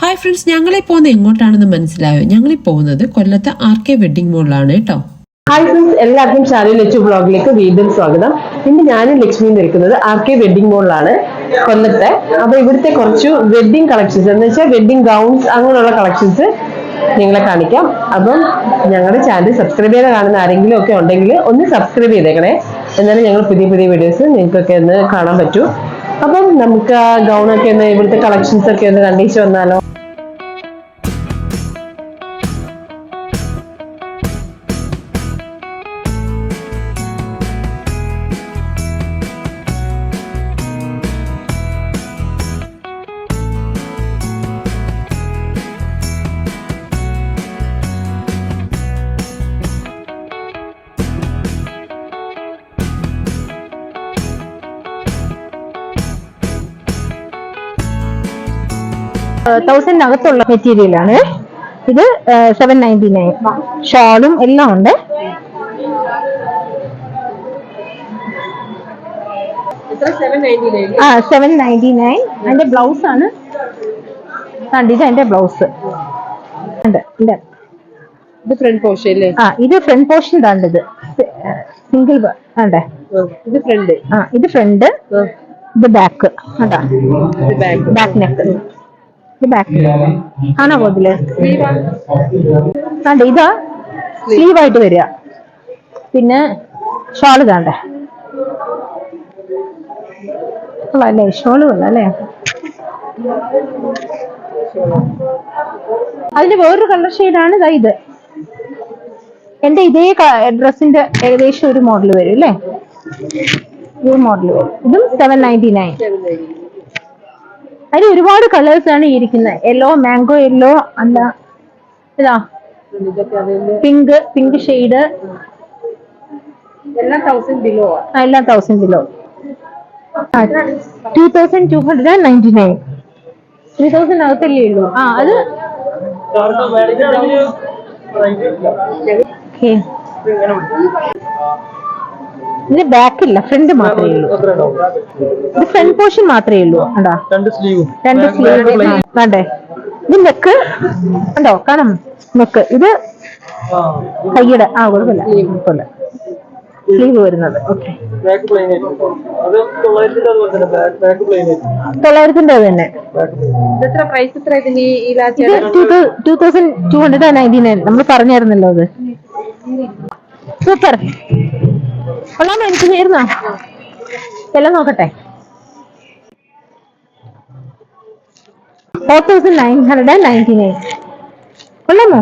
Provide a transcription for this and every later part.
Hi friends, ഞങ്ങളെ പോകുന്നത് എങ്ങോട്ടാണെന്ന് മനസ്സിലായോ? ഞങ്ങളീ പോകുന്നത് കൊല്ലത്തെ RK വെഡിങ് മോളിലാണ് കേട്ടോ. ഹായ് ഫ്രണ്ട്സ്, എല്ലാവർക്കും ഷാലു ലച്ചു ബ്ലോഗിലേക്ക് വീണ്ടും സ്വാഗതം. ഇന്ന് ഞാനും ലക്ഷ്മിയും നിൽക്കുന്നത് RK വെഡിങ് മോളിലാണ് കൊല്ലത്തെ. അപ്പൊ ഇവിടുത്തെ കുറച്ച് വെഡിങ് കളക്ഷൻസ് എന്ന് വെച്ചാൽ വെഡിങ് ഗൗൺസ് അങ്ങനെയുള്ള കളക്ഷൻസ് നിങ്ങളെ കാണിക്കാം. അപ്പം ഞങ്ങളുടെ ചാനൽ സബ്സ്ക്രൈബ് ചെയ്ത് കാണുന്ന ആരെങ്കിലും ഒക്കെ ഉണ്ടെങ്കിൽ ഒന്ന് സബ്സ്ക്രൈബ് ചെയ്തേക്കണേ. എന്നാലും ഞങ്ങൾ പുതിയ പുതിയ വീഡിയോസ് നിങ്ങൾക്കൊക്കെ ഒന്ന് കാണാൻ പറ്റൂ. അപ്പം നമുക്ക് ആ ഗൗണൊക്കെ ഒന്ന് ഇവിടുത്തെ കളക്ഷൻസ് ഒക്കെ ഒന്ന് കണ്ടീച്ച് വന്നാലോ. തൗസൻഡിനകത്തുള്ള മെറ്റീരിയൽ ആണ് ഇത്. 799 ഷോളും എല്ലാം ഉണ്ട്. ആ 799. അതിന്റെ ബ്ലൗസ് ആണ് കണ്ടിട്ട്. അതിന്റെ ബ്ലൗസ് ഉണ്ട്. ഇത് ഫ്രണ്ട് പോർഷൻ അല്ലേ? ഇത് ഫ്രണ്ട് പോർഷൻ താണ്ട്. ഇത് സിംഗിൾ ആണ്ടേ. ഇത് ഫ്രണ്ട്. ഇത് ഫ്രണ്ട്. ഇത് ബാക്ക്. അതാ ബാക്ക് നെക്ക്. ആണോ പോതില്? അതെ, ഇതാ സ്ലീവ് ആയിട്ട് വരിക. പിന്നെ ഷോള് താണ്ടേ. അല്ലേ ഷോള് കൊള്ളാം അല്ലേ. അതിന്റെ വേറൊരു കളർ ഷെയ്ഡാണ് ഇതാ ഇത്. എന്റെ ഇതേ ഡ്രസ്സിന്റെ ഏകദേശം ഒരു മോഡൽ വരും അല്ലേ. ഈ മോഡൽ വരും. ഇതും 799. അതിൽ ഒരുപാട് കളേഴ്സ് ആണ് ഇരിക്കുന്നത്. യെല്ലോ, മാംഗോ യെല്ലോ, അല്ല ഇതാ പിങ്ക് ഷെയ്ഡ്. എല്ലാം 1000 ബിലോ. എല്ലാം 1000 ബിലോ. 2299. 3000 അകത്തല്ലേ ഉള്ളൂ. അത് ഇതിന്റെ ബാക്കില്ല, ഫ്രണ്ട് മാത്രമേ ഉള്ളൂ. ഇത് ഫ്രണ്ട് പോർഷൻ മാത്രമേ ഉള്ളൂ. അതാ രണ്ട് സ്ലീവ് വേണ്ടേ. ഇത് നെക്ക് ഉണ്ടോ? കാണാം നെക്ക്. ഇത് കൈയുടെ കുഴപ്പമില്ല സ്ലീവ് വരുന്നത്. ഓക്കെ, 900 തന്നെ. 2299 നമ്മൾ പറഞ്ഞായിരുന്നല്ലോ. അത് സൂപ്പർ കൊള്ളാമോ? എനിക്ക് ചേരുന്നോ? എല്ലാം നോക്കട്ടെ. 4999 കൊള്ളാമോ?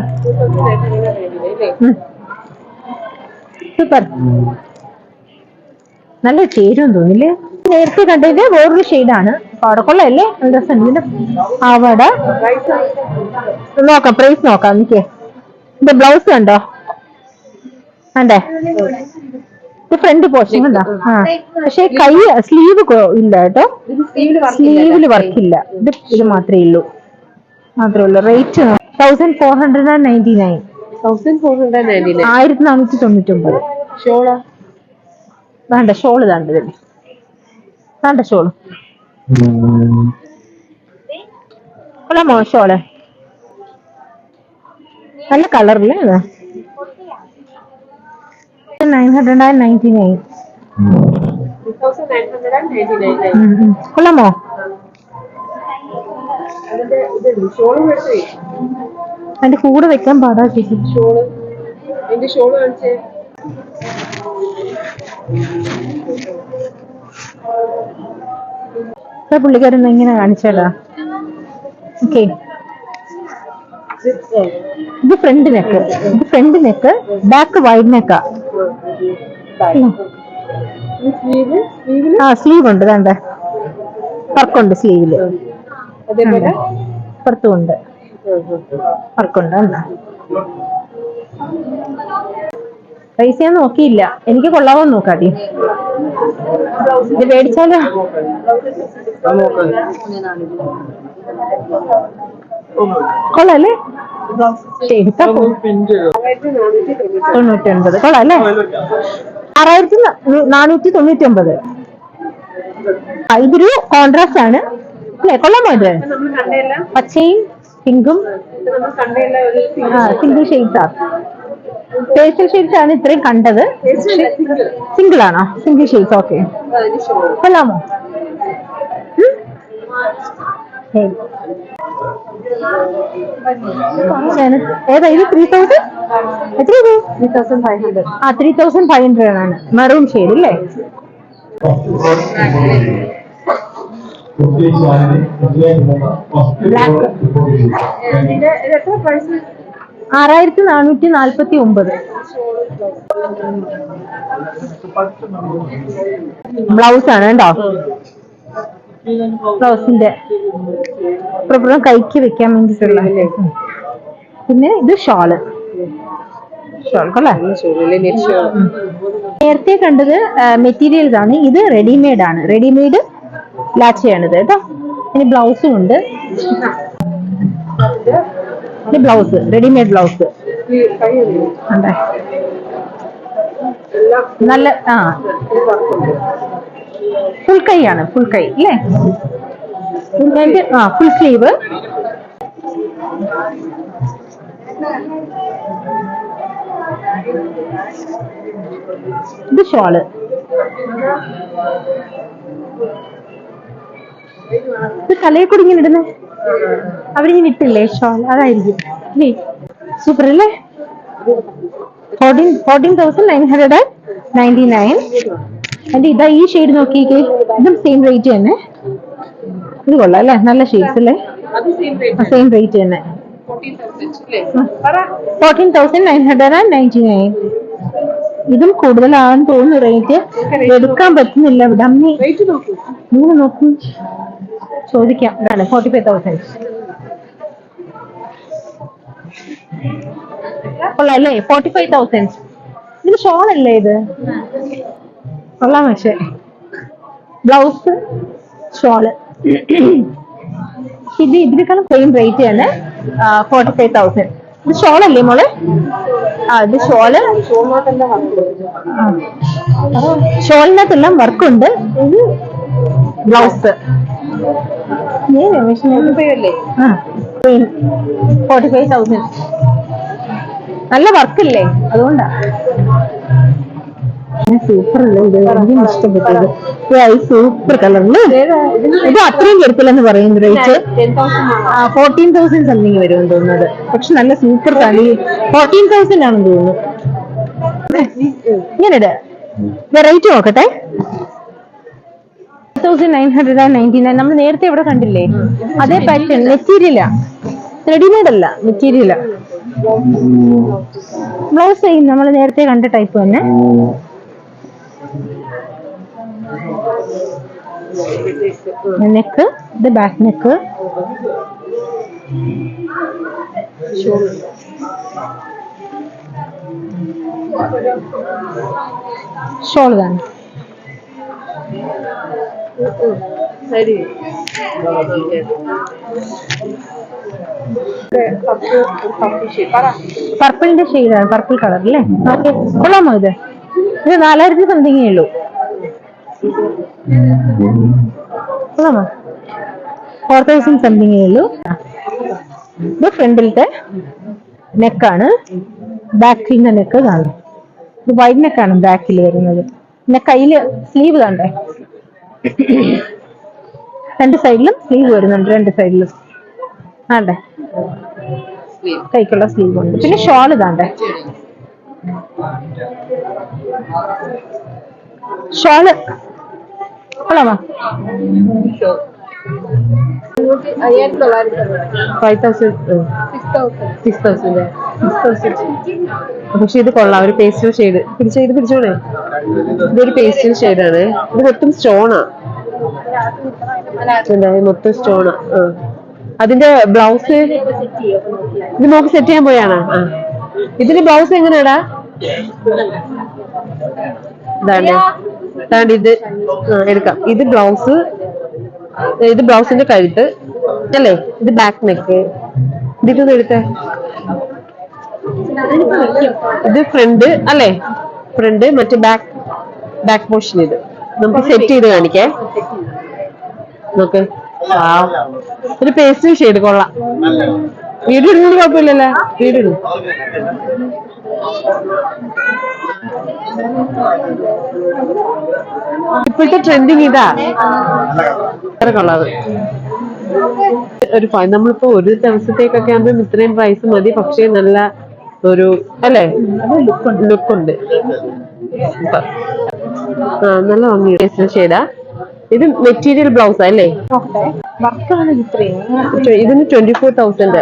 സൂപ്പർ, നല്ല ചേരുമെന്ന് തോന്നില്ലേ. നേരത്തെ കണ്ടതിന്റെ വേറൊരു ഷെയ്ഡാണ്. അവിടെ കൊള്ളല്ലേ. ഇതിന്റെ അവിടെ നോക്കാം, പ്രൈസ് നോക്കാം. എനിക്ക് ഇതിന്റെ ബ്ലൗസ് കണ്ടോ? അതെ, ഇത് ഫ്രണ്ട് പോർഷൻ കണ്ടോ? പക്ഷെ കൈ സ്ലീവ് ഇല്ല കേട്ടോ. സ്ലീവില് വർക്കില്ല. ഇത് മാത്രമേ ഉള്ളൂ. റേറ്റ് 1499. 1499. ഷോളാ വേണ്ട, ഷോള് താണ്ടത്. വേണ്ട ഷോള് കൊള്ളാമോ? ഷോള് നല്ല കളറില്. 999. കൊള്ളാമോ? അതിന്റെ കൂടെ വെക്കാൻ പാടാ ചേച്ചി. ഷോള് കാണിച്ചേ. പുള്ളിക്കാരൻ ഇങ്ങനെ കാണിച്ചേടാ. ഓക്കെ, ഇത് ഫ്രണ്ട് നെക്ക്. ബാക്ക് വൈഡ് നെക്കാ. സ്ലീവ് ഉണ്ട്. വേണ്ടേ, വർക്കുണ്ട് സ്ലീവില്. പുറത്തുമുണ്ട് വർക്കുണ്ട്. പൈസ ഞാൻ നോക്കിയില്ല. എനിക്ക് കൊള്ളാവോ നോക്കാട്ടി. ഇത് മേടിച്ചാലോ? കൊള്ളാല്ലേ. 99 കൊള്ളാല്ലേ. 6499. ഇതൊരു കോൺട്രാസ്റ്റ് ആണ് അല്ലേ. കൊള്ളാമോ? ഇത് പച്ചയും പിങ്കും സിംഗിൾ ഷെയ്ഡ്സ് ആണ്. പേസ്റ്റൽ ഷെയ്ഡ്സ് ആണ് ഇത്രയും കണ്ടത്. സിംഗിൾ ആണോ? Single shades. ഓക്കെ, കൊള്ളാമോ? ഏതാ ഇത്? 3000 എത്ര? 3500. 3500 ആണ്. മെറൂൺ ഷെയ്ഡ് അല്ലേ? ബ്ലാക്ക് 6449. ബ്ലൗസ് ആണ് കേട്ടോ. ബ്ലൗസിന്റെ പ്രൊപ്പറും കൈക്ക് വെക്കാൻ വേണ്ടിട്ടുള്ള. പിന്നെ ഇത് ഷോള്. നേരത്തെ കണ്ടത് മെറ്റീരിയൽസ് ആണ്. ഇത് റെഡിമെയ്ഡ് ആണ്. റെഡിമെയ്ഡ് ലാച്ചയാണിത് കേട്ടോ. ഇനി ബ്ലൗസും ഉണ്ട്. ബ്ലൗസ് റെഡിമെയ്ഡ് ബ്ലൗസ് നല്ല ഫുൾ കൈ ആണ്. ഫുൾ കൈ അല്ലേ? Full sleeve. ഇത് ഷോള്. ഇത് തലയെ കൂടി ഇങ്ങനെ ഇടുന്നേ അവരിങ്ങനെ ഇട്ടില്ലേ ഷോൾ? അതായിരിക്കും. സൂപ്പർ അല്ലേ? 14,999. എന്റെ ഇതാ ഈ ഷെയ്ഡ് നോക്കിക്കേ. ഇതും സെയിം റേറ്റ് തന്നെ. ഇത് കൊള്ളാം അല്ലേ? നല്ല ഷെയ്ഡ്സ് അല്ലേ? സെയിം റേറ്റ് തന്നെ. 14,999. ഇതും കൂടുതലാണെന്ന് തോന്നുന്നു റേറ്റ്. എടുക്കാൻ പറ്റുന്നില്ല. ഡമ്മി നിങ്ങൾ നോക്കൂ. ചോദിക്കാം. ഇതാണ് 45,000. കൊള്ളാം അല്ലേ? 45,000. ഇത് ഷോൾ അല്ലേ? ഇത് കൊള്ളാം. പക്ഷേ ബ്ലൗസ് ഷോള് ഇതിനേക്കാളും സെയിം റേറ്റ് തന്നെ. 45,000. ഇത് ഷോൾ അല്ലേ മോളെ? ഇത് ഷോളിനകത്തെല്ലാം വർക്കുണ്ട്. ഇത് ബ്ലൗസ് 45,000. നല്ല വർക്കില്ലേ? അതുകൊണ്ടാ. സൂപ്പർ അല്ലേ? ഇത് എനിക്ക് ഇഷ്ടപ്പെട്ടത്. സൂപ്പർ കളറില്. ഇത് അത്രയും വരത്തില്ലെന്ന് പറയുന്നു റേറ്റ്. 14,000 സംതിങ് വരുമെന്ന് തോന്നുന്നത്. പക്ഷെ നല്ല സൂപ്പർ കളി. 14,000 ആണെന്ന് തോന്നുന്നു. ഇങ്ങനെ റേറ്റ് നോക്കട്ടെ. 999. നമ്മൾ നേരത്തെ ഇവിടെ കണ്ടില്ലേ? അതേ പാറ്റേൺ. മെറ്റീരിയലാ, റെഡിമെയ്ഡ് അല്ല, മെറ്റീരിയലാ. ബ്ലൗസ് നമ്മൾ നേരത്തെ കണ്ട ടൈപ്പ് തന്നെ. നെക്ക്. ഇത് ബാക്ക് നെക്ക്. ഷോൾ തന്നെ. പർപ്പിളിന്റെ ഷെയ്ഡാണ്. പർപ്പിൾ കളർ അല്ലേ? ഓക്കെ, കൊള്ളാമോ? ഇത് 4,000 സംതിങ്ങേ ഉള്ളൂ. കൊള്ളാമോ? 4,000 സംതിങ്ങേ ഉള്ളൂ. ഇത് ഫ്രണ്ടിലത്തെ നെക്കാണ്. ബാക്കിൽ നെക്ക് കാണും. ഇത് വൈഡ് നെക്കാണ് ബാക്കിൽ വരുന്നത്. പിന്നെ കയ്യില് സ്ലീവ് കണ്ടേ? രണ്ട് സൈഡിലും സ്ലീവ് വരുന്നുണ്ട്. രണ്ട് സൈഡിലും ആണ്ടേ കൈക്കുള്ള സ്ലീവ് ഉണ്ട്. പിന്നെ ഷോൾ ഇതാണ്ടേ. ഷോള് കൊള്ളാമോ? 6,000. പക്ഷെ ഇത് കൊള്ളാം. ഒരു പേസ്റ്റൽ ഷെയ്ഡ്. പിടിച്ചോളേ. ഇതൊരു പേസ്റ്റൽ ഷെയ്ഡാണ്. ഇത് മൊത്തം സ്റ്റോണാ. മൊത്തം സ്റ്റോണാ. അതിന്റെ ബ്ലൗസ് ഇത് നോക്കി സെറ്റ് ചെയ്യാൻ പോയാണോ? ഇതിന്റെ ബ്ലൗസ് എങ്ങനെയാടാ? ഇതാണ്ട് ഇത് എടുക്കാം. ഇത് ബ്ലൗസ്. ഇത് ബ്ലൗസിന്റെ കഴുത്ത് അല്ലേ? ഇത് ബാക്ക് നെക്ക്. ഇതിട്ടൊന്ന് എടുത്തേ. ഇത് ഫ്രണ്ട് അല്ലേ? ഫ്രണ്ട്. മറ്റേ ബാക്ക് പോർഷൻ. ഇത് നമുക്ക് സെറ്റ് ചെയ്ത് കാണിക്കേ. നോക്ക്. ഒരു പേസ്റ്റൽ ഷെയ്ഡ് കൊള്ളാം. വീഡിയോ ഇടുന്നതിന് കുഴപ്പമില്ലല്ലേ? വീഡിയോ ഇടും. ഇപ്പോഴത്തെ ട്രെൻഡിങ് ഇതാ കളർ. നമ്മളിപ്പോ ഒരു ദിവസത്തേക്കൊക്കെ ആകുമ്പോൾ ഇത്രയും പ്രൈസ് മതി. പക്ഷേ നല്ല ഒരു അല്ലേ ലുക്കുണ്ട്. നല്ല ഭംഗി ഷെയ്ഡാ. ഇത് മെറ്റീരിയൽ ബ്ലൗസാ അല്ലേ? ഇതിന് 24,000.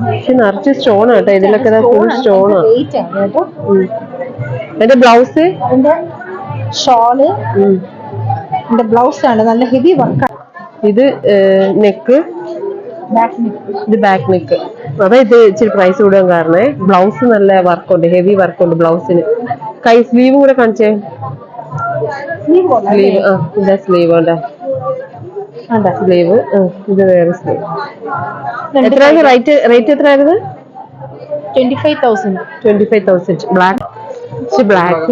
പക്ഷെ നിറച്ച് സ്റ്റോൺ ആട്ടോ ഇതിലൊക്കെ. ഫുൾ സ്റ്റോണാ. എന്റെ ബ്ലൗസ് ഷോള് ബ്ലൗസ് ആണ് നല്ല ഹെവി വർക്ക്. ഇത് നെക്ക്, ഇത് ബാക്ക് നെക്ക്. അതാ ഇത് ഇച്ചിരി പ്രൈസ് കൂടാൻ കാരണേ. ബ്ലൗസ് നല്ല വർക്കുണ്ട്, ഹെവി വർക്കുണ്ട് ബ്ലൗസിന്. കൈ സ്ലീവ് കൂടെ കാണിച്ചേ. സ്ലീവ് ഇതാ സ്ലീവ് ഉണ്ട്. സ്ലീവ് ഇത് വേറെ സ്ലീവ്. എത്രയാണ് റേറ്റ്? എത്രയായിരുന്നു? 25,000. 25,000. ബ്ലാക്ക് ബ്ലാക്ക്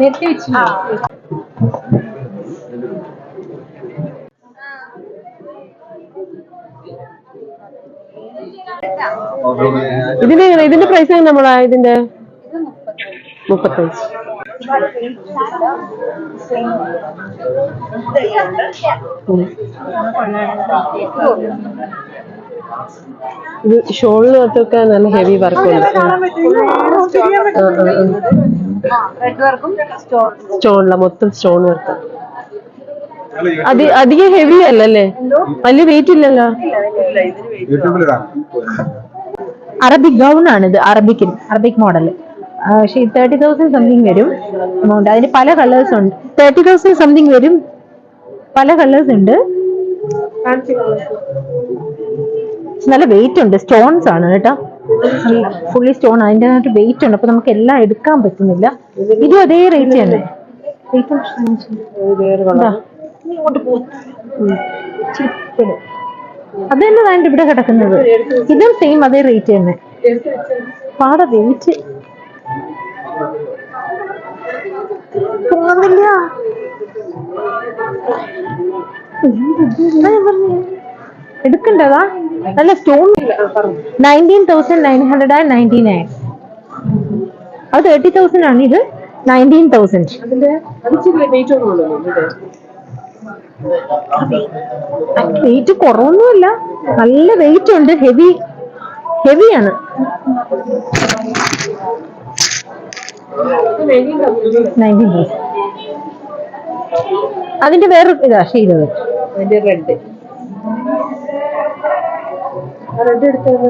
നേരത്തെ വെച്ചില്ല. ഇതിന്റെ പ്രൈസ് നമ്മളാ ഇതിന്റെ 35. ഇത് ഷോളിനകത്തൊക്കെ നല്ല ഹെവി വർക്കുണ്ട്. സ്റ്റോണില മൊത്തം സ്റ്റോൺ വർക്ക്. അധികം ഹെവി അല്ലല്ലേ? വലിയ വെയിറ്റ് ഇല്ലല്ലോ. അറബിക് ഗൗൺ ആണിത്. Arabic model. പക്ഷേ 30,000 സംതിങ് വരും എമൗണ്ട്. അതിന് പല കളേഴ്സ് ഉണ്ട്. 30,000 സംതിങ് വരും. പല കളേഴ്സ് ഉണ്ട്. നല്ല വെയിറ്റ് ഉണ്ട്. സ്റ്റോൺസ് ആണ് കേട്ടോ. Fully stone. അതിൻ്റെ വെയിറ്റ് ഉണ്ട്. അപ്പൊ നമുക്ക് എല്ലാം എടുക്കാൻ പറ്റുന്നില്ല. ഇതും അതേ റേറ്റ് തന്നെ. അത് തന്നെ വേണ്ട ഇവിടെ കിടക്കുന്നത്. ഇതും സെയിം അതേ റേറ്റ് തന്നെ. പാടെ വെയിറ്റ് തോന്നുന്നില്ല. എടുക്കണ്ടതാ നല്ല സ്റ്റോൺ. 19,999. അത് 30,000 ആണ്. ഇത് 19,000. വെയിറ്റ് കുറവൊന്നുമില്ല. നല്ല വെയിറ്റ് ഉണ്ട്. ഹെവിയാണ്. അതിന്റെ വേറെ ഇതാ ചെയ്തത്. റെഡ് എടുത്തത്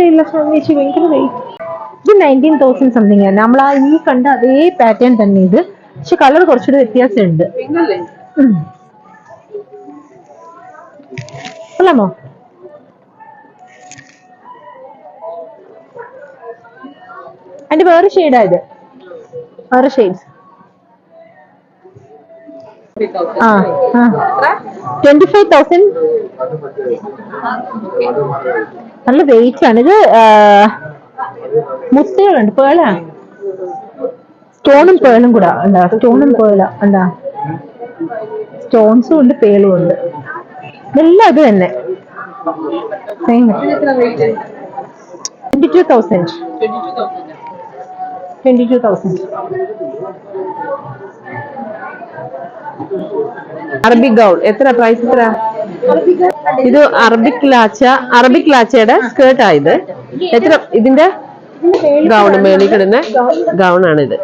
ഇല്ല ചേച്ചി, ഭയങ്കര വെയിറ്റ്. ഇത് 19,000 സംതിങ് ആണ്. നമ്മൾ ഈ കണ്ട അതേ പാറ്റേൺ തന്നെ ഇത്. പക്ഷെ കളർ കുറച്ചുകൂടി വ്യത്യാസമുണ്ട്. കൊള്ളാമോ? അതിന്റെ വേറെ ഷെയ്ഡാ ഇത്. വേറെ ഷെയ്ഡ്സ്. 25,000. നല്ല വെയിറ്റ് ആണ് ഇത്. മുത്തുകളുണ്ട്. പേളാ. സ്റ്റോണും പേളും കൂടെ ഉണ്ടാ. സ്റ്റോണും പേള ഉണ്ടാ. സ്റ്റോൺസും ഉണ്ട്, പേളും ഉണ്ട്. ഇതെല്ലാം അത് തന്നെ. 22,000. 22,000. അറബിക് ഗൗൺ എത്ര പ്രൈസ്? എത്ര? ഇത് അറബിക് ലാച്ചയുടെ സ്കേർട്ട് ആയത്. എത്ര ഇതിന്റെ ഗൗൺ? മേളിൽ കിടന്ന ഗൗൺ ആണ് ഇത്.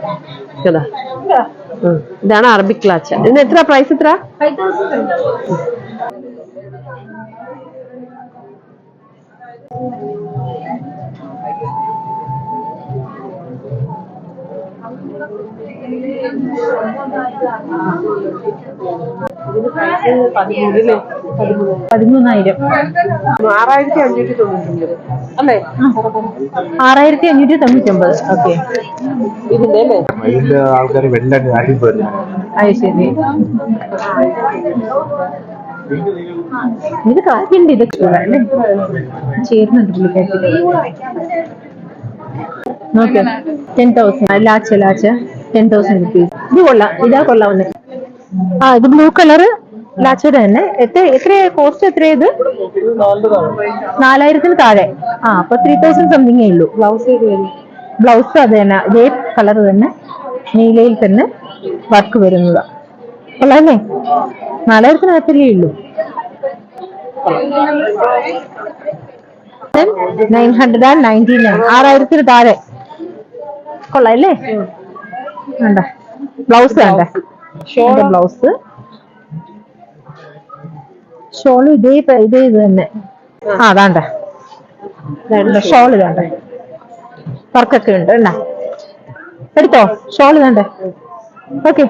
ഇതാണ് അറബിക് ലാച്ച. ഇതിന് എത്ര പ്രൈസ്? എത്ര? 5,000. ഇതിന് പ്രൈസ് 13,000. 6,599 അല്ലേ? 6,599. ഓക്കെ. ഇതിന്റെ അല്ലേ? ആൾക്കാർ വെള്ളായിട്ട് നാട്ടിൽ പോയിരുന്നു. അത് ശരി. ഇത് കാര്യണ്ട്. ഇത് ചേർന്നുണ്ട് പുള്ളിക്കാരി. നോക്കിയോ? 10,000. ലാച്ച 10,000 rupees. ഇത് കൊള്ളാം. ഇതാ കൊള്ളാവുന്നേ. ഇത് ബ്ലൂ കളറ് ലാച്ചോടെ തന്നെ എത്ര കോസ്റ്റ് എത്രയാ ഇത്? 4000 താഴെ. അപ്പൊ 3000 സംതിങ്ങേ ഉള്ളൂ. ബ്ലൗസ് അത് തന്നെ, ഇതേ കളർ തന്നെ, നീലയിൽ തന്നെ വർക്ക് വരുന്നതാ. കൊള്ളാല്ലേ? 4000-അകത്തല്ലേ ഉള്ളൂ. 999, 6000 താഴെ. കൊള്ളാല്ലേ? വേണ്ട ബ്ലൗസ് വേണ്ട. ബ്ലൗസ് ഷോള് ഇത് തന്നെ. അതാണ്ട ഷോള് വേണ്ട, വർക്കൊക്കെ ഉണ്ട്. വേണ്ട എടുത്തോ, ഷോള് വേണ്ട. ഓക്കെ,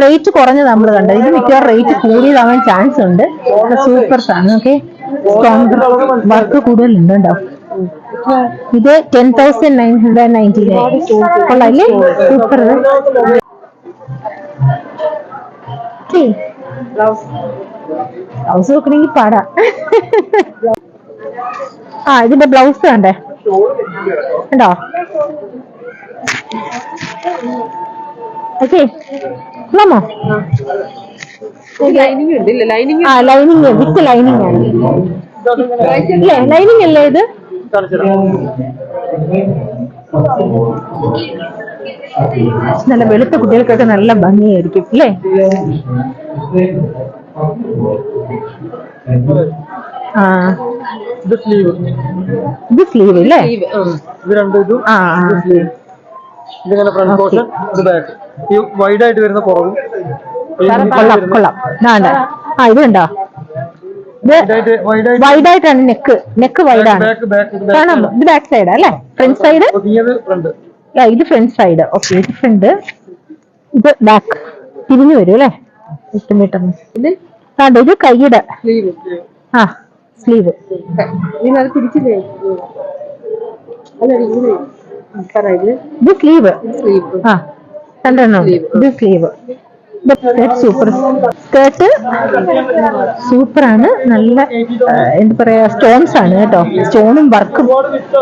റേറ്റ് കുറഞ്ഞത് നമ്മൾ കണ്ടത്. ഇത് മിക്കവാറും റേറ്റ് കൂടിയതാവാൻ ചാൻസ് ഉണ്ട്. സൂപ്പർ സാധനം. ഓക്കെ, വർക്ക് കൂടുതലുണ്ട് കേട്ടോ. ഇത് 10,999. കൊള്ളാല്ലേ? സൂപ്പർ. ബ്ലൗസ് നോക്കണമെങ്കിൽ പാടാ. ഇതിന്റെ ബ്ലൗസ് വേണ്ടേ? ഉണ്ടോ? ഓക്കെ, കൊള്ളാമോ? ലൈനിങ് വിത്ത് ലൈനിങ് ആണ്. അല്ലേ, ലൈനിങ് അല്ലേ ഇത്? നല്ല വെളുത്ത കുട്ടികൾക്കൊക്കെ നല്ല ഭംഗിയായിരിക്കും അല്ലേ? ഇത് സ്ലീവ് അല്ലേ? ഇതിങ്ങനെ ഫ്രണ്ട് പോർഷൻ, ഇത് ബാക്ക്. ഈ വൈഡ് ആയിട്ട് വരുന്ന പുറകും. കൊള്ളാം. ഇത് കണ്ടോ? വൈഡ് ആയിട്ടാണ് നെക്ക് വൈഡാണ്. കാണാം, ഇത് ബാക്ക് സൈഡ് അല്ലേ? Front side. ഇത് ഫ്രണ്ട് സൈഡ്. ഓക്കെ, ഇത് ഫ്രണ്ട്, ഇത് ബാക്ക്. തിരിഞ്ഞു വരും അല്ലേ? ഇത് കൈയുടെ സ്ലീവ്. ഇത് സ്ലീവ്. രണ്ടെണ്ണം. ഇത് സ്ലീവ്. സൂപ്പർ സ്കേർട്ട്, സൂപ്പറാണ്. നല്ല എന്താ പറയാ, സ്റ്റോൺസ് ആണ് കേട്ടോ. സ്റ്റോണും വർക്കും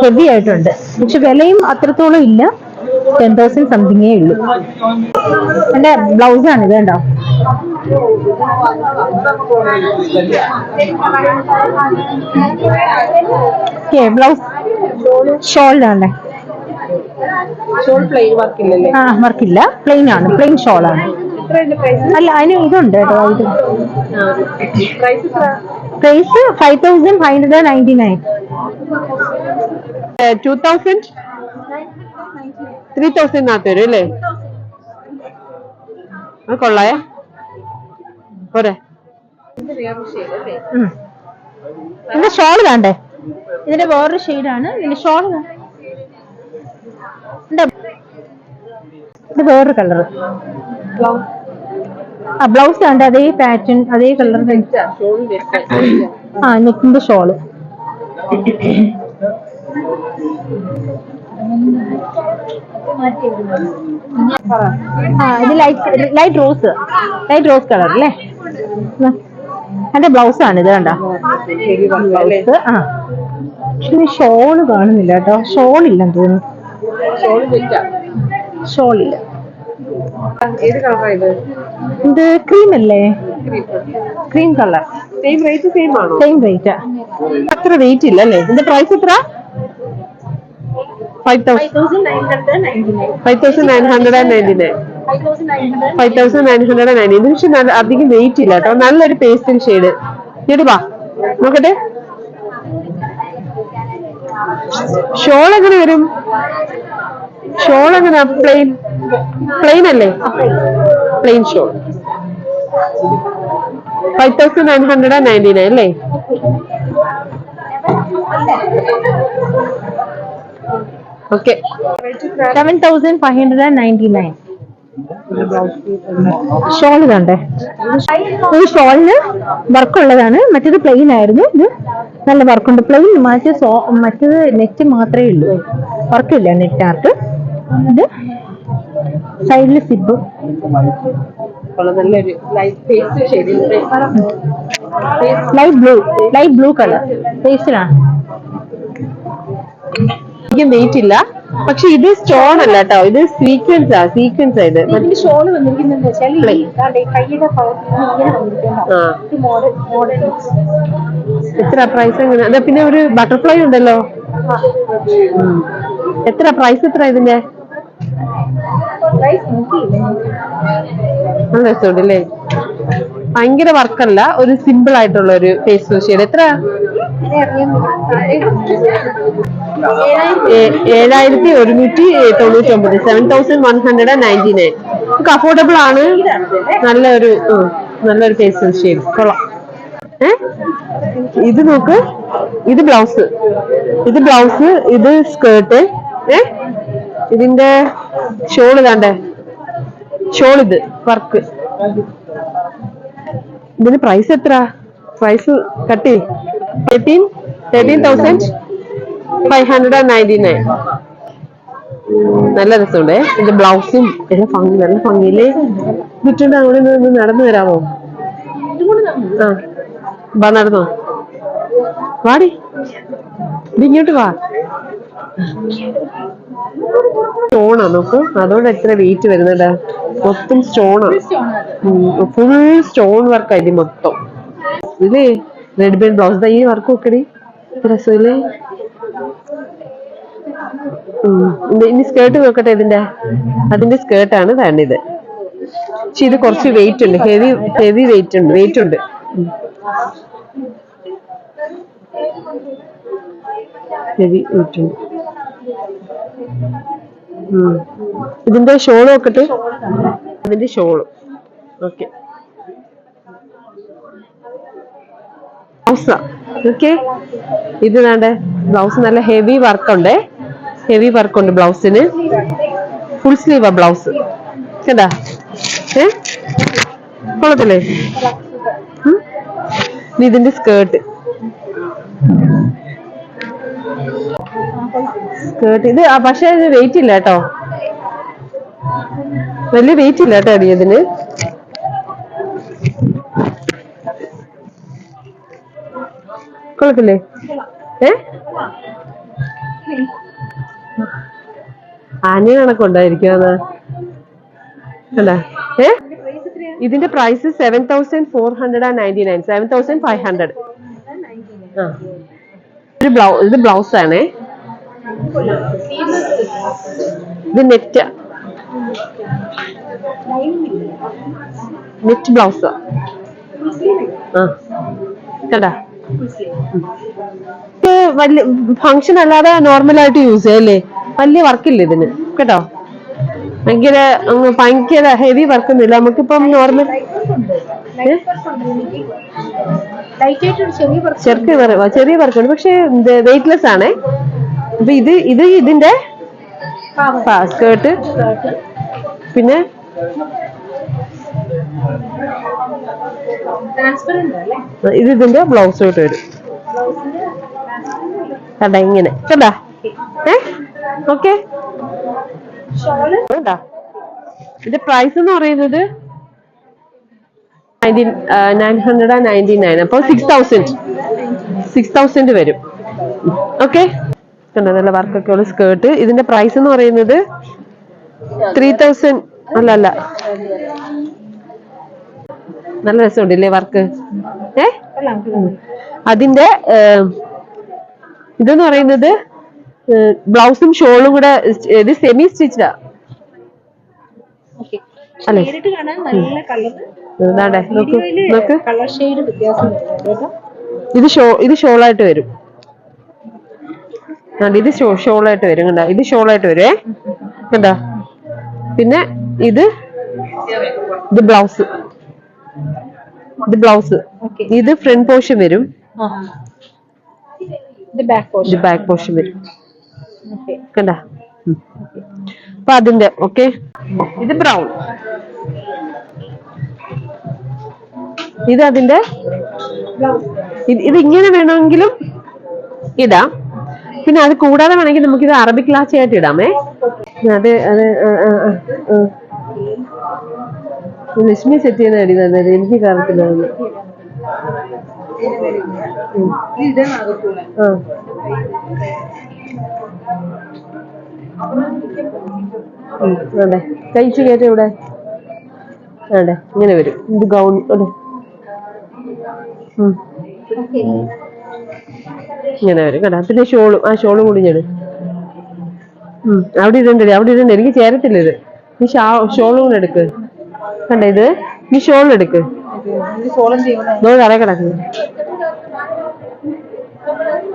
ഹെവി ആയിട്ടുണ്ട്. പക്ഷെ വിലയും അത്രത്തോളം ഇല്ല. 10,000 സംതിങ്ങേ ഉള്ളൂ. എന്റെ ബ്ലൗസാണ് ഇത് കണ്ടോ. ബ്ലൗസ് ഷോളിലാണല്ലേ? വർക്കില്ല, പ്ലെയിൻ ആണ്. പ്ലെയിൻ ഷോളാണ്. അല്ല, അതിന് ഇതുണ്ട് കേട്ടോ. പ്രൈസ് 5,599. 2,000 3,000 വരും അല്ലേ? കൊള്ളായേ? പോരെ? ഇതിന്റെ ഷോള് വേണ്ടേ? ഇതിന്റെ വേറൊരു ഷെയ്ഡാണ്. ഇതിന്റെ ഷോള് ഇത് വേറൊരു കളറ്. ബ്ലൗസ് ഉണ്ട്, അതേ പാറ്റേൺ, അതേ കളർ. നെക്കിന്റെ ഷോള്. ഇത് ലൈറ്റ് റോസ് കളർ അല്ലേ? എന്റെ ബ്ലൗസ് ആണ് ഇത് കണ്ടോ. ബ്ലൗസ്. പക്ഷെ ഷോള് കാണുന്നില്ല കേട്ടോ. ഷോളില്ലെന്ന് തോന്നുന്നു. ഷോളില്ല. ഇത് ക്രീം അല്ലേ? Cream colour. Same rate. Same rate. അത്ര റേറ്റ് ഇല്ല അല്ലേ? ഇതിന്റെ പ്രൈസ് എത്ര? 5,999. 5,999. ഇത് പക്ഷെ അധികം വെയിറ്റ് ഇല്ല കേട്ടോ. നല്ലൊരു പേസ്റ്റൽ ഷെയ്ഡ്. ഇടുവാ നോക്കട്ടെ. ഷോൾ എങ്ങനെ വരും? ഷോൾ എങ്ങനെയാ? പ്ലെയിൻ അല്ലേ? Plain shawl. 5,999 അല്ലേ? ഓക്കെ, 7,599. ഷോൾ കണ്ടേ? ഈ ഷോളിന് വർക്കുള്ളതാണ്. മറ്റേത് പ്ലെയിൻ ആയിരുന്നു. ഇത് നല്ല വർക്കുണ്ട്. പ്ലെയിൻ മറ്റേത് നെറ്റ് മാത്രമേ ഉള്ളൂ, വർക്കില്ല നെറ്റാർട്ട്. ഇത് സൈഡില് സിബ്. ലൈറ്റ് ബ്ലൂ കളർ പേസ്റ്റിലാണ്. വെയിറ്റ് ഇല്ല. പക്ഷെ ഇത് സ്റ്റോൺ അല്ല കേട്ടോ, ഇത് സീക്വൻസ് ഇത്. ഇതിന്റെ ഷോള് വന്നിരിക്കുന്നത് വെച്ചാൽ കൈയുടെ ഭാഗത്ത് ഇങ്ങനെ വന്നിരിക്കുന്നത്. ആ ഇത് മോഡൽ എത്ര പ്രൈസ് എങ്ങനെ? അതെ, പിന്നെ ഒരു ബട്ടർഫ്ലൈ ഉണ്ടല്ലോ. എത്ര പ്രൈസ് എത്ര ഇതിന്റെ? പ്രൈസ് നോക്കിയില്ല. നല്ല രസമുണ്ടല്ലേ. ഭയങ്കര വർക്കല്ല, ഒരു സിമ്പിൾ ആയിട്ടുള്ള ഒരു ഫേസ് വാഷ് ചെയ്ത്. എത്ര? 7,199, 7,199. നമുക്ക് അഫോർഡബിൾ ആണ്. നല്ലൊരു ഫേസ് വാഷ് ചെയ്ത് കൊള്ളാം. ഇത് നോക്ക്, ഇത് ബ്ലൗസ്, ഇത് സ്കേർട്ട്. ഇതിന്റെ ഷോള് കണ്ടേ, ഇത് വർക്ക്. ഇതിന് പ്രൈസ് എത്ര? പ്രൈസ് കട്ടി 13,599. നല്ല രസമുണ്ടേ. ഇതിന്റെ ബ്ലൗസും നല്ല ഭംഗിയില് വിട്ടുണ്ട്. അവിടെ നിന്ന് നടന്നു വരാമോ? ആ നടന്നോ, വാടി, ഇങ്ങോട്ട് വാ. സ്റ്റോണാ നോക്ക്, അതുകൊണ്ട് എത്ര വെയിറ്റ് വരുന്നുണ്ട്. മൊത്തം സ്റ്റോണാണ്, ഫുൾ സ്റ്റോൺ വർക്കാ ഇത് മൊത്തം. ഇല്ലേ റെഡ് ബെയിൻ ബ്ലൗസ്, ഈ വർക്ക് നോക്കടി, രസമില്ലേ. ഇനി സ്കേർട്ട് നോക്കട്ടെ. അതിന്റെ സ്കേർട്ടാണ് വേണ്ടത്. പക്ഷെ ഇത് കുറച്ച് വെയിറ്റ് ഉണ്ട്, ഹെവി വെയിറ്റ് ഉണ്ട്. ഹെവി വെയിറ്റ് ഉണ്ട്. ഇതിന്റെ ഷോള് നോക്കട്ടെ, അതിന്റെ ഷോള്. Okay, okay. ഇത് വേണ്ടേ ബ്ലൗസ്, നല്ല ഹെവി വർക്കുണ്ട് ബ്ലൗസിന്. ഫുൾ സ്ലീവാ ബ്ലൗസ്, കേട്ടാ. കൊള്ളത്തില്ലേ? ഇതിന്റെ സ്കേർട്ട്, ഇത് പക്ഷെ വെയിറ്റ് ഇല്ല കേട്ടോ, വലിയ വെയിറ്റ് ഇല്ല കേട്ടോ ഇതിന്. കൊള്ളത്തില്ലേ? ആന കണക്കുണ്ടായിരിക്കും അത്, അല്ല. ഇതിന്റെ പ്രൈസ് 7,499, 7,500. ഇത് ബ്ലൗസ് ആണേ. ഇത് നെറ്റ് ബ്ലൗസാ. കണ്ടാ, വലിയ ഫങ്ഷൻ അല്ലാതെ നോർമലായിട്ട് യൂസ് ചെയ്യല്ലേ. വലിയ വർക്കില്ല ഇതിന് കേട്ടോ. ഭയങ്കര ഹെവി വർക്കൊന്നുമില്ല. നമുക്കിപ്പം നോർമൽ ചെറിയ വർക്കുണ്ട്, പക്ഷെ വെയിറ്റ്ലെസ് ആണേ. അപ്പൊ ഇതിന്റെ സ്കേർട്ട്, പിന്നെ ഇതിന്റെ ബ്ലൗസ് ആയിട്ട് വരും. കണ്ടാ ഇങ്ങനെ, കണ്ടാ. ഓക്കെ, ഇത് പ്രൈസ് എന്ന് പറയുന്നത് 999. അപ്പൊ 6,000 വരും. ഓക്കെ, കണ്ടോ നല്ല വർക്കൊക്കെ ഉള്ള സ്കേർട്ട്. ഇതിന്റെ പ്രൈസ് എന്ന് പറയുന്നത് 3,000. അല്ല, നല്ല രസമുണ്ടല്ലേ വർക്ക്. അതിന്റെ ഇതെന്ന് പറയുന്നത് ബ്ലൗസും ഷോളും കൂടെ ഇത് സെമി സ്റ്റിച്ചാ അല്ലേ? നോക്ക്, ഇത് ഷോളായിട്ട് വരും. ഇത് ഷോളായിട്ട് വരും, കണ്ടാ. ഇത് ഷോളായിട്ട് വരുവേ, കണ്ടാ. പിന്നെ ഇത് ബ്ലൗസ്, ഇത് ഫ്രണ്ട് പോർഷൻ വരും, ബാക്ക് പോർഷൻ വരും, കണ്ടാ. അപ്പൊ അതിന്റെ ഓക്കെ. ഇത് ബ്രൗൺ, ഇത് അതിന്റെ. ഇത് ഇങ്ങനെ വേണമെങ്കിലും ഇടാം. പിന്നെ അത് കൂടാതെ വേണമെങ്കിൽ നമുക്ക് ഇത് അറബിക് ലാച്ച ആയിട്ട് ഇടാമേ. അത് ലക്ഷ്മി സെറ്റ് ചെയ്യുന്ന അടി തന്നെ, എനിക്ക് കാണത്തില്ല. അതെ കഴിച്ചു കയറ്റം ഇവിടെ അതെ ഇങ്ങനെ വരും ഇത് ഗൗൺ അതെ ഇങ്ങനെ വരും കേട്ടാ. പിന്നെ ഷോളും ഷോളും കൂടി ഞാൻ അവിടെ ഇടണ്ടേ എനിക്ക് ചേരത്തില്ല ഇത്. നീ ഷോളും കൂടെ എടുക്ക് കണ്ടേ ഇത്. നീ ഷോളും എടുക്ക്. തറ കിടക്കുന്നു.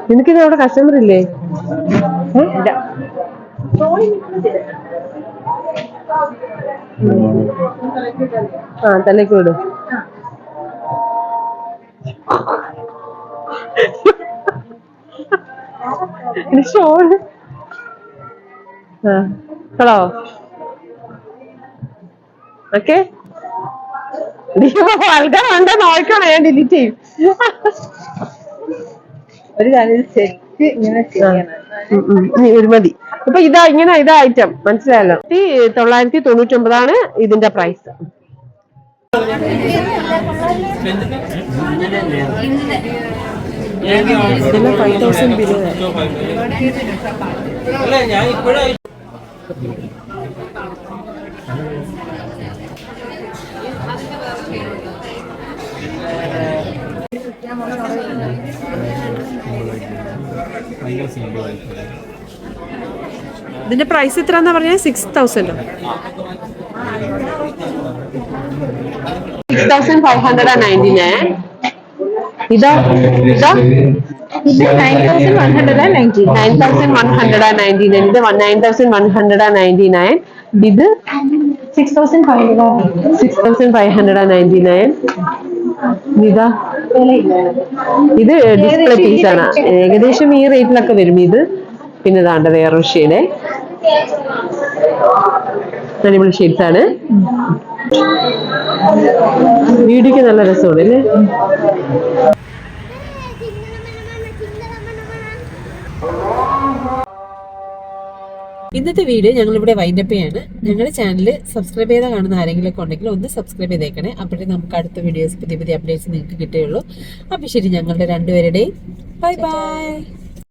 നിനക്കിത് അവിടെ കസ്റ്റമർ ഇല്ലേ? തലേക്ക് വിടും. ഷോള് ഹലോ ഓക്കെ ആൾക്കാരുണ്ടോ നോക്കണോ ഞാൻ ഡിലീറ്റ് ചെയ്യും. ഒരു കാര്യം സെറ്റ് ഇങ്ങനെ ഒരു മതി. അപ്പൊ ഇതാ ഐറ്റം മനസ്സിലായല്ലോ. 999 ഇതിന്റെ പ്രൈസ്. ഇതെല്ലാം 5000 ബിലോ. ഇതിന്റെ പ്രൈസ് എത്രയാന്നാ പറഞ്ഞത്? 6000. 6599. ഇതാ 9199. ഇത് 9199. ഇത് 6599. ഇതാ ഇത് ഡിസ്പ്ലേ പീസ് ആണ്. ഏകദേശം ഈ റേറ്റിലൊക്കെ വരും ഇത്. പിന്നെ ഇതാണ്ട് വേറെ ഷെയ്ഡ് അടിപൊളി ഷെയ്ഡ്സ് ആണ്. വീഡിയോക്ക് നല്ല രസമാണ് അല്ലേ? ഇന്നത്തെ വീഡിയോ ഞങ്ങൾ ഇവിടെ വൈൻഡപ്പ് ചെയ്യാണ്. ഞങ്ങളുടെ ചാനൽ സബ്സ്ക്രൈബ് ചെയ്താൽ കാണുന്ന ആരെങ്കിലും ഒക്കെ ഉണ്ടെങ്കിൽ ഒന്ന് സബ്സ്ക്രൈബ് ചെയ്തേക്കണേ. അപ്പോഴേ നമുക്ക് അടുത്ത വീഡിയോസ് പുതിയ അപ്ഡേറ്റ്സ് നിങ്ങൾക്ക് കിട്ടുകയുള്ളൂ. അപ്പോൾ ശരി, ഞങ്ങളുടെ രണ്ടുപേരുടെയും ബൈ ബൈ.